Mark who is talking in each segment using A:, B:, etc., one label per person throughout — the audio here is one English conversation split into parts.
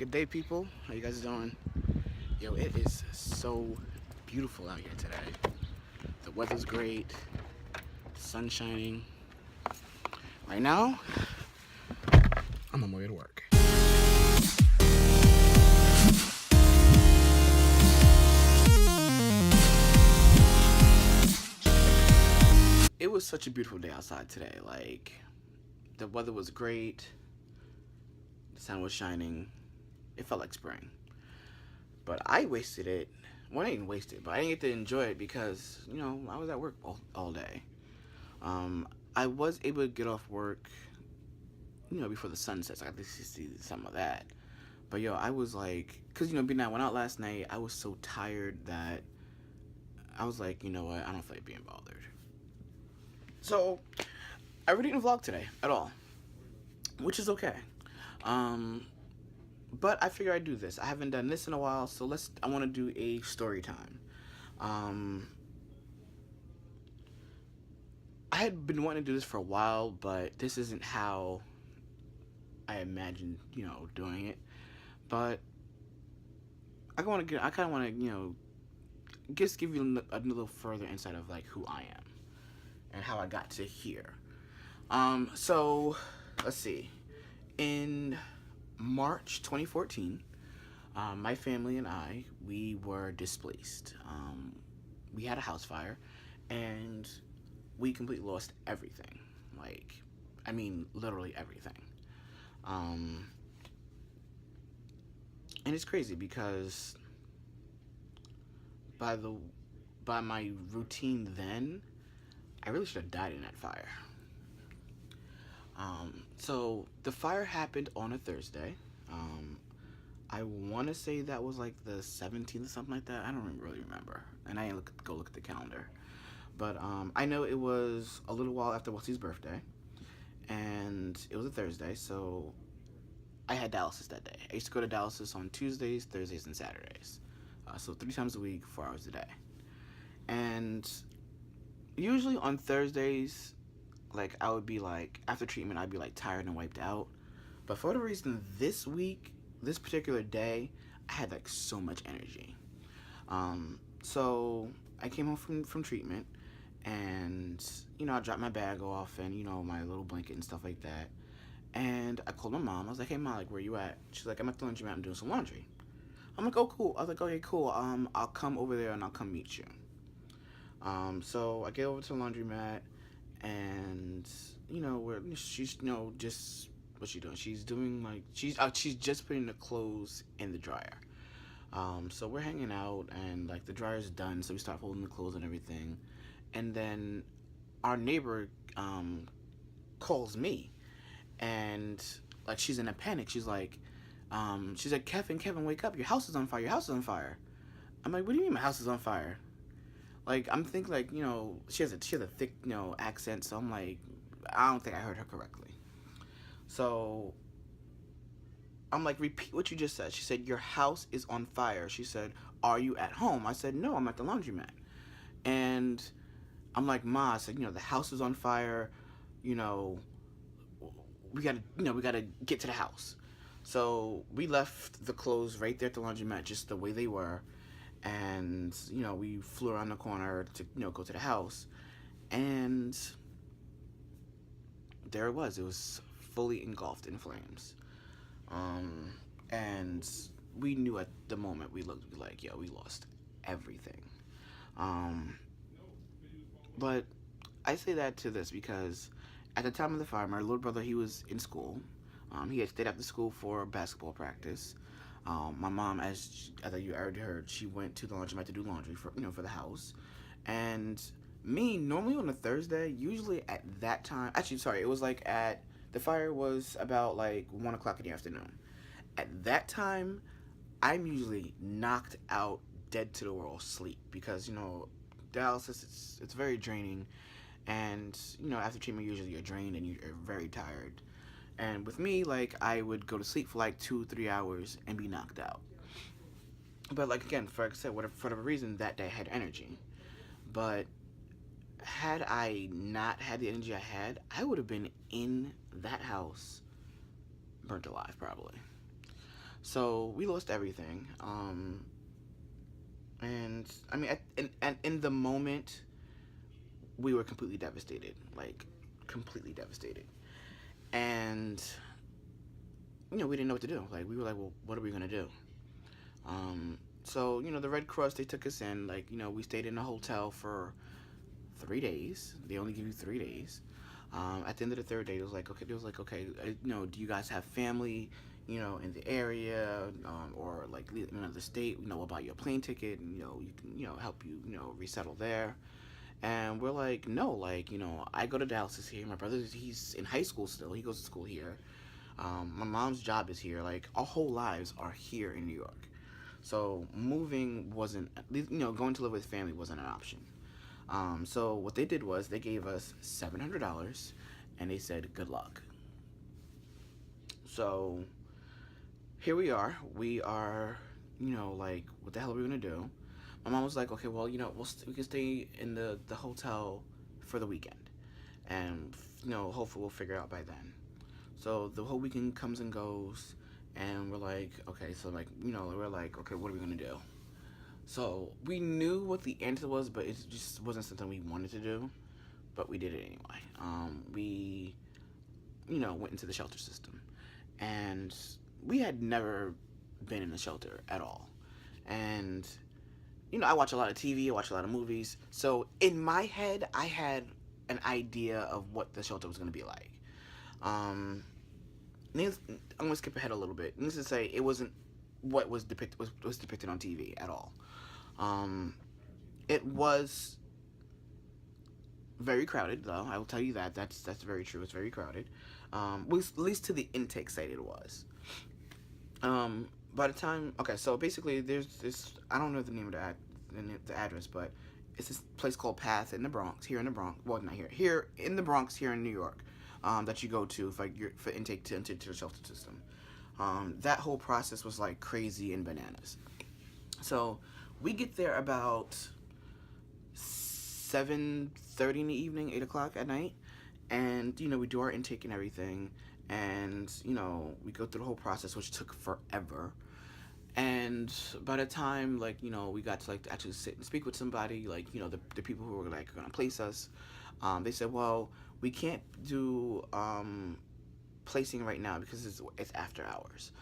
A: Good day, people. How you guys doing? Yo, it is so beautiful out here today. The weather's great, sun shining. Right now, I'm on my way to work. It was such a beautiful day outside today. Like, the weather was great, the sun was shining. It felt like spring. But I wasted it. Well, I didn't waste it, but I didn't get to enjoy it because, I was at work all day. I was able to get off work, before the sun sets. I got to see some of that. But yo, I was like, because, being I went out last night, I was so tired that I was like, you know what, I don't feel like being bothered. So, I really didn't vlog today at all, which is okay. Um, but I figure I'd do this. I haven't done this in a while, so I want to do a story time. Um, I had been wanting to do this for a while, but this isn't how I imagined, doing it. But I kind of want to, just give you a little further insight of like who I am and how I got to here. So let's see. In March 2014, my family and we were displaced. We had a house fire, and we completely lost everything. Like, I mean, literally everything. Um, and it's crazy because by the by my routine then, I really should have died in that fire. So the fire happened on a Thursday. I want to say that was like the 17th or something like that. I don't really remember, and I didn't go look at the calendar. But I know it was a little while after Wessy's birthday, and it was a Thursday, so I had dialysis that day. I used to go to dialysis on Tuesdays, Thursdays, and Saturdays. So 3 times a week, 4 hours a day. And usually on Thursdays, like I would be like, after treatment, I'd be like tired and wiped out. But for whatever reason, this particular day, I had like so much energy. So I came home from treatment, and I dropped my bag off and my little blanket and stuff like that. And I called my mom. I was like, "Hey mom, like where you at?" She's like, "I'm at the laundromat. I'm doing some laundry." I'm like, "Oh cool." I was like, "Okay, cool. I'll come over there and I'll come meet you." So I get over to the laundromat, and she's just what's she doing? She's doing like she's just putting the clothes in the dryer. So we're hanging out, and like the dryer's done, so we start folding the clothes and everything, and then our neighbor calls me, and like she's in a panic. She's like, Kevin, wake up! Your house is on fire! Your house is on fire! I'm like, what do you mean my house is on fire? Like I'm thinking like she has a thick accent, so I'm like, I don't think I heard her correctly. So I'm like, repeat what you just said. She said, your house is on fire. She said, are you at home? I said, no, I'm at the laundromat. And I'm like, Ma, I said, the house is on fire. You know, we gotta get to the house. So we left the clothes right there at the laundromat, just the way they were, and we flew around the corner to go to the house, and there it was. It was fully engulfed in flames. Um, and we knew at the moment we looked like, yo, we lost everything. Um, but I say that to this because at the time of the fire, my little brother, he was in school. He had stayed after school for basketball practice. My mom, as you already heard, she went to the laundromat to do laundry for the house. And me, normally on a Thursday, usually at that time, actually, sorry, it was like the fire was about like 1 o'clock in the afternoon. At that time, I'm usually knocked out, dead to the world, sleep because dialysis it's very draining, and after treatment usually you're drained and you're very tired. And with me, like I would go to sleep for like 2 3 hours and be knocked out. But like again, for like I said, for whatever reason that day I had energy. But had I not had the energy I had, I would have been in that house burnt alive probably. So we lost everything. And I mean, in the moment, we were completely devastated, like completely devastated. And we didn't know what to do. Like we were like, well, what are we gonna do? So the Red Cross, they took us in. Like we stayed in a hotel for 3 days. They only give you 3 days. At the end of the third day, it was like, okay, do you guys have family, in the area, or like in another state? We'll buy you a plane ticket, and you can, help you, resettle there. And we're like, no, like, I go to Dallas here. My brother, he's in high school still. He goes to school here. My mom's job is here. Like, our whole lives are here in New York. So moving wasn't, going to live with family wasn't an option. So what they did was they gave us $700, and they said, good luck. So here we are. We are, like, what the hell are we gonna do? My mom was like, okay, well, we can stay in the hotel for the weekend, and hopefully we'll figure it out by then. So the whole weekend comes and goes, and we're like, okay, so like, we're like, okay, what are we gonna do? So we knew what the answer was, but it just wasn't something we wanted to do. But we did it anyway. We, went into the shelter system, and we had never been in a shelter at all. And I watch a lot of TV, I watch a lot of movies. So in my head, I had an idea of what the shelter was going to be like. Um, I'm gonna skip ahead a little bit. Needless to say, it wasn't what was depicted on TV at all. Um, it was very crowded, though. I will tell you that. That's very true. It's very crowded. At least to the intake site, it was. By the time, okay, so basically, there's this. I don't know the name of the address, but it's this place called Path in the Bronx, here in the Bronx. Well, not here, here in the Bronx, here in New York, that you go to for intake to enter to the shelter system. That whole process was like crazy and bananas. So we get there about 7:30 in the evening, 8 o'clock at night, and we do our intake and everything, and we go through the whole process, which took forever. And by the time, like, we got to like actually sit and speak with somebody, like, the people who were like gonna place us, they said, well, we can't do placing right now because it's after hours.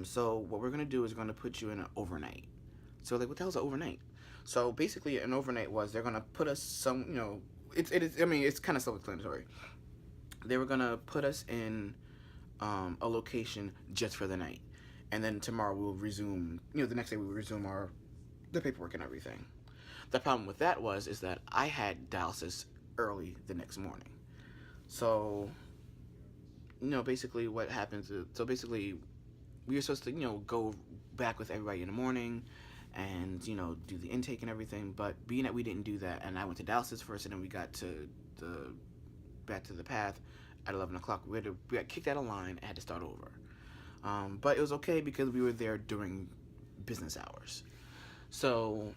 A: So what we're gonna do is we're gonna put you in an overnight. So like, what the hell's an overnight? So basically, an overnight was they're gonna put us some, it is. I mean, it's kind of self-explanatory. They were gonna put us in a location just for the night, and then tomorrow we'll resume. The next day we'll resume the paperwork and everything. The problem with that is that I had dialysis early the next morning. So basically what happens is, so basically we were supposed to go back with everybody in the morning and do the intake and everything, but being that we didn't do that, and I went to dialysis first, and then we got to the back to the Path at 11 o'clock. We got kicked out of line and had to start over. But it was okay because we were there during business hours. So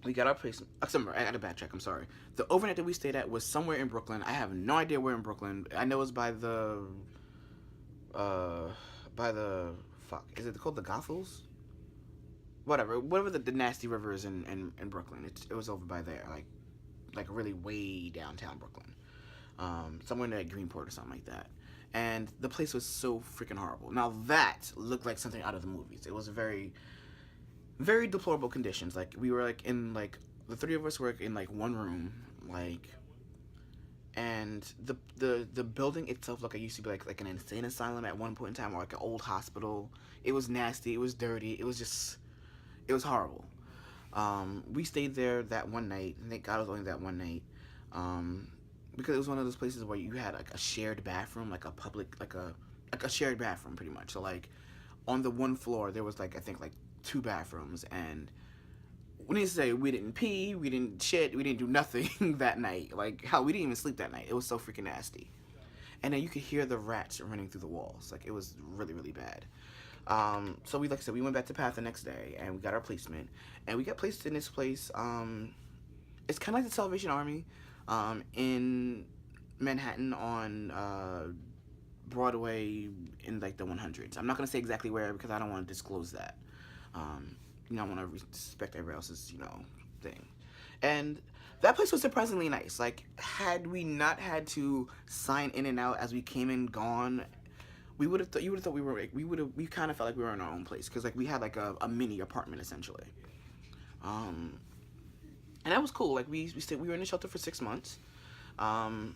A: we got our place. I got to backtrack. I'm sorry. The overnight that we stayed at was somewhere in Brooklyn. I have no idea where in Brooklyn. I know it's by the fuck. Is it called the Gothels? Whatever the nasty river is in Brooklyn. It was over by there, like really way downtown Brooklyn, somewhere in like Greenport or something like that. And the place was so freaking horrible. Now that looked like something out of the movies. It was very, very deplorable conditions. Like we were like in like the three of us were in like one room, like, and the building itself looked like it used to be like an insane asylum at one point in time, or like an old hospital. It was nasty. It was dirty. It was horrible. We stayed there that one night, and thank God it was only that one night, because it was one of those places where you had like a shared bathroom, like a public, like a shared bathroom, pretty much. So like, on the one floor there was like, I think like two bathrooms, and we need to say we didn't pee, we didn't shit, we didn't do nothing that night. Like, hell, we didn't even sleep that night. It was so freaking nasty. And then you could hear the rats running through the walls. Like, it was really, really bad. So like I said, we went back to Path the next day, and we got our placement, and we got placed in this place. It's kind of like the Salvation Army, in Manhattan on Broadway in like the 100s. I'm not gonna say exactly where because I don't want to disclose that. I want to respect everybody else's thing. And that place was surprisingly nice. Like, had we not had to sign in and out as we came and gone, we would have thought you would have thought we kind of felt like we were in our own place because like we had like a mini apartment essentially. Um, and that was cool. Like we were in the shelter for 6 months. Um,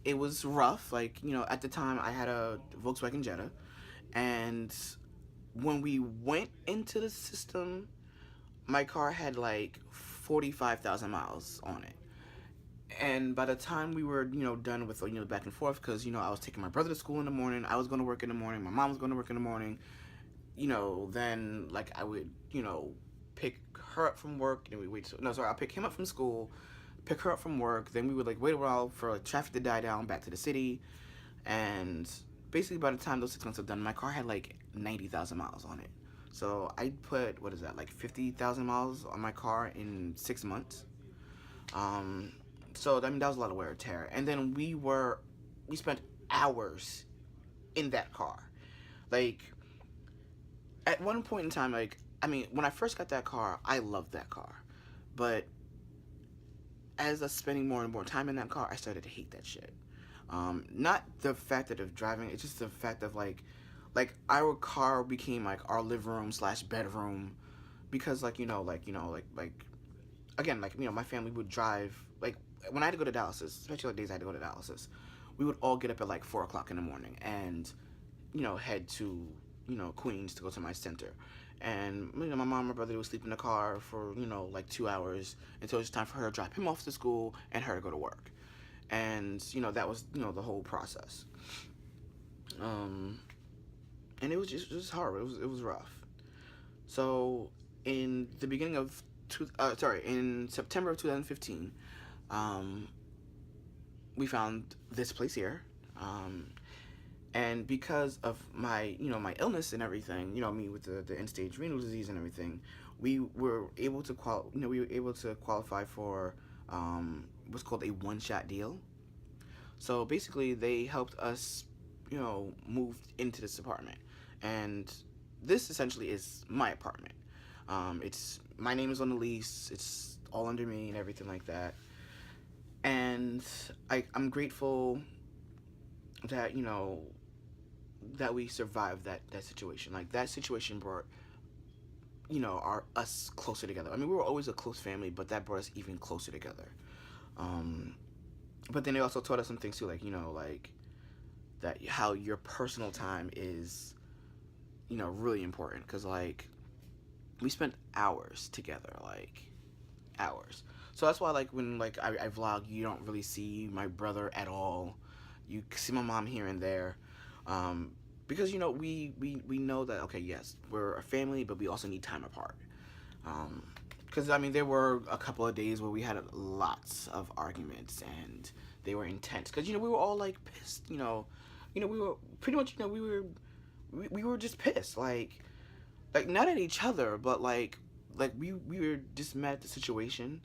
A: it was rough. Like at the time I had a Volkswagen Jetta, and when we went into the system, my car had like 45,000 miles on it. And by the time we were, done with, back and forth, because, I was taking my brother to school in the morning, I was going to work in the morning, my mom was going to work in the morning, then, like, I would, pick her up from work, and we wait, I'll pick him up from school, pick her up from work, then we would, like, wait a while for, like, traffic to die down, back to the city, and basically by the time those 6 months were done, my car had, like, 90,000 miles on it. So I put, what is that, like 50,000 miles on my car in 6 months. So, I mean, that was a lot of wear and tear. And then we spent hours in that car. Like, at one point in time, like, I mean, when I first got that car, I loved that car. But as I was spending more and more time in that car, I started to hate that shit. Not the fact that of driving, it's just the fact of, like our car became, like, our living room / bedroom. Because, like, again, like, my family would drive, like, when I had to go to Dallas, especially the days I had to go to Dallas, we would all get up at like 4 o'clock in the morning and, head to, Queens to go to my center. And, my mom and my brother would sleep in the car for, like 2 hours until it was time for her to drop him off to school and her to go to work. And, that was, the whole process. And it was just hard. It was rough. So, in the beginning of, in September of 2015, we found this place here, and because of my my illness and everything, me with the end stage renal disease and everything, we were able to qualify for what's called a one-shot deal. So basically, they helped us move into this apartment, and this essentially is my apartment. It's my name is on the lease. It's all under me and everything like that. And I'm grateful that that we survived that situation. Like, that situation brought us closer together. I mean, we were always a close family, but that brought us even closer together. But then it also taught us some things too, like like that how your personal time is really important, because like we spent hours together, like hours. So that's why, like, when like I vlog, you don't really see my brother at all. You see my mom here and there, because we know that, okay, yes, we're a family, but we also need time apart. Because I mean, there were a couple of days where we had lots of arguments, and they were intense. Because we were all like pissed. We were pretty much we were just pissed, like not at each other, but like we were just mad at the situation.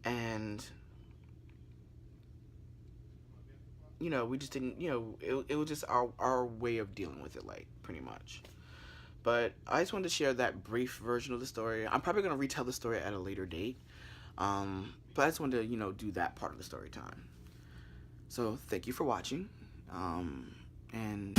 A: And we just didn't, it was just our way of dealing with it, like, pretty much. But I just wanted to share that brief version of the story. I'm probably going to retell the story at a later date, but I just wanted to do that part of the story time. So thank you for watching, and